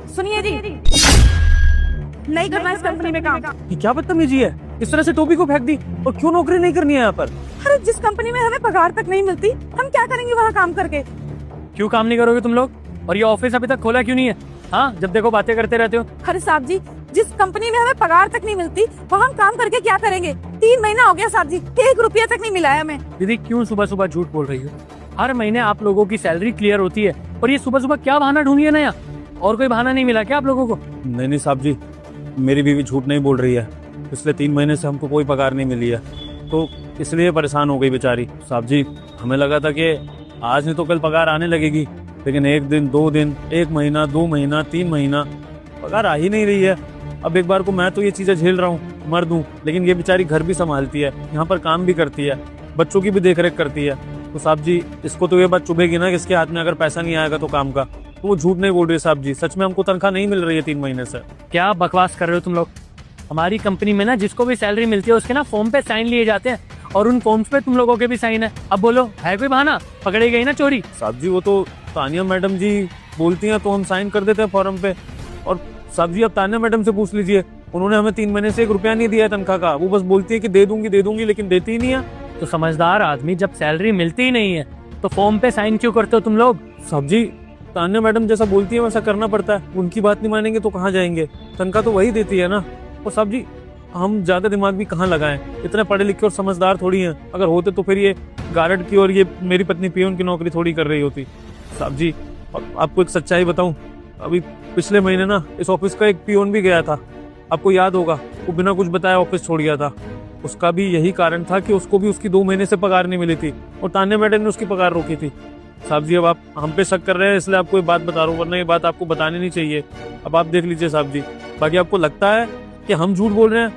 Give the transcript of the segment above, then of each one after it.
सुनिए जी, नहीं करना इस कंपनी में काम। ये क्या बदतमीजी है, इस तरह से टोपी को फेंक दी। और क्यों नौकरी नहीं करनी है यहाँ पर? अरे जिस कंपनी में हमें पगार तक नहीं मिलती, हम क्या करेंगे वहाँ काम करके? क्यों काम नहीं करोगे तुम लोग? और ये ऑफिस अभी तक खोला क्यों नहीं है? हाँ, जब देखो बातें करते रहते हो। अरे साहब जी, जिस कंपनी में हमें पगार तक नहीं मिलती, वहाँ हम काम करके क्या करेंगे? 3 महीना हो गया साहब जी, 1 रुपया तक नहीं मिला है हमें। दीदी क्यों सुबह सुबह झूठ बोल रही हो? हर महीने आप लोगों की सैलरी क्लियर होती है और ये सुबह सुबह क्या बहाना ढूंढी है नया? और कोई बहाना नहीं मिला क्या आप लोगों को? नहीं साहब जी, मेरी बीवी झूठ नहीं बोल रही है। पिछले 3 महीने से हमको कोई पगार नहीं मिली है, तो इसलिए परेशान हो गई बेचारी। साहब जी, हमें लगा था कि आज नहीं तो कल पगार आने लगेगी, लेकिन 1 दिन 2 दिन 1 महीना 2 महीना 3 महीना पगार आ ही नहीं रही है। अब एक बार को मैं तो ये चीज़ें झेल रहा हूँ, मर्द हूँ, लेकिन ये बेचारी घर भी संभालती है, यहाँ पर काम भी करती है, बच्चों की भी देखरेख करती है। तो साहब जी, इसको तो ये बात चुभेगी ना कि इसके हाथ में अगर पैसा नहीं आएगा तो काम का। तो वो झूठ नहीं बोल रही है साहब जी, सच में हमको तनख्वाह नहीं मिल रही है 3 महीने से। क्या बकवास कर रहे हो तुम लोग? हमारी कंपनी में ना जिसको भी सैलरी मिलती है उसके ना फॉर्म पे साइन लिए जाते हैं और उन फॉर्म्स पे तुम लोगों के भी साइन है। अब बोलो, है कोई बहाना? पकड़ी गई ना चोरी? साहब जी, वो तो तानिया मैडम जी बोलती हैं तो हम साइन कर देते हैं फॉर्म पे। और साहब जी, अब तानिया मैडम से पूछ लीजिए, उन्होंने हमें 3 महीने से 1 रुपया नहीं दिया है तनख्वाह का। वो बस बोलती है कि दे दूंगी, लेकिन देती ही नहीं है। तो समझदार आदमी जब सैलरी मिलती ही नहीं है तो फॉर्म पे साइन क्यों करते हो तुम लोग? साहब जी, तानिया मैडम जैसा बोलती है वैसा करना पड़ता है, उनकी बात नहीं मानेंगे तो कहाँ जाएंगे? तनख्वाह तो वही देती है ना। और साहब जी, हम ज्यादा दिमाग भी कहाँ लगाएं, इतने पढ़े लिखे और समझदार थोड़ी हैं। अगर होते तो फिर ये गारड की और ये मेरी पत्नी पियून की नौकरी थोड़ी कर रही होती। साहब जी, आपको एक सच्चाई बताऊं, अभी पिछले महीने ना इस ऑफिस का एक पियून भी गया था, आपको याद होगा, वो बिना कुछ बताए ऑफिस छोड़ गया था। उसका भी यही कारण था कि उसको भी उसकी 2 महीने से पगार नहीं मिली थी और तान्या मैडम ने उसकी पगार रोकी थी। साहब जी, अब आप हम पे शक कर रहे हैं इसलिए आपको ये बात बता रहा हूँ, वरना ये बात आपको बतानी नहीं चाहिए। अब आप देख लीजिए साहब जी, बाकी आपको लगता है कि हम झूठ बोल रहे हैं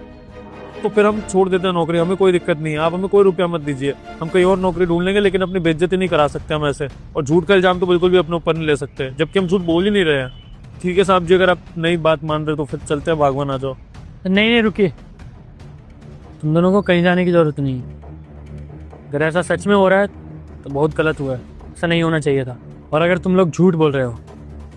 तो फिर हम छोड़ देते हैं नौकरी, हमें कोई दिक्कत नहीं है। आप हमें कोई रुपया मत दीजिए, हम कहीं और नौकरी ढूंढ लेंगे, लेकिन अपनी बेइज्जती नहीं करा सकते हम ऐसे। और झूठ का इल्जाम तो बिल्कुल भी अपने ऊपर नहीं ले सकते, जबकि हम झूठ बोल ही नहीं रहे हैं। ठीक है साहब जी, अगर आप नई बात मान रहे तो फिर चलते हैं, भागवान आ जाओ। नहीं, रुकिए, तुम दोनों को कहीं जाने की जरूरत नहीं है। अगर ऐसा सच में हो रहा है तो बहुत गलत हुआ है, ऐसा नहीं होना चाहिए था। और अगर तुम लोग झूठ बोल रहे हो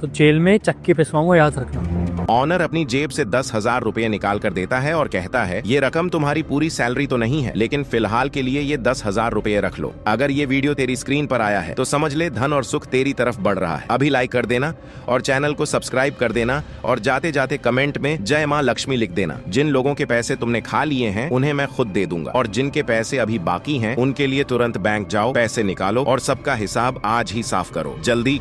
तो जेल में चक्की पिसवाऊंगा, याद रखना। ऑनर अपनी जेब से 10,000 रुपए निकाल कर देता है और कहता है, ये रकम तुम्हारी पूरी सैलरी तो नहीं है, लेकिन फिलहाल के लिए ये 10,000 रुपए रख लो। अगर ये वीडियो तेरी स्क्रीन पर आया है तो समझ ले धन और सुख तेरी तरफ बढ़ रहा है। अभी लाइक कर देना और चैनल को सब्सक्राइब कर देना और जाते जाते कमेंट में जय माँ लक्ष्मी लिख देना। जिन लोगों के पैसे तुमने खा लिए हैं उन्हें मैं खुद दे दूंगा, और जिनके पैसे अभी बाकी हैं उनके लिए तुरंत बैंक जाओ, पैसे निकालो और सबका हिसाब आज ही साफ करो। जल्दी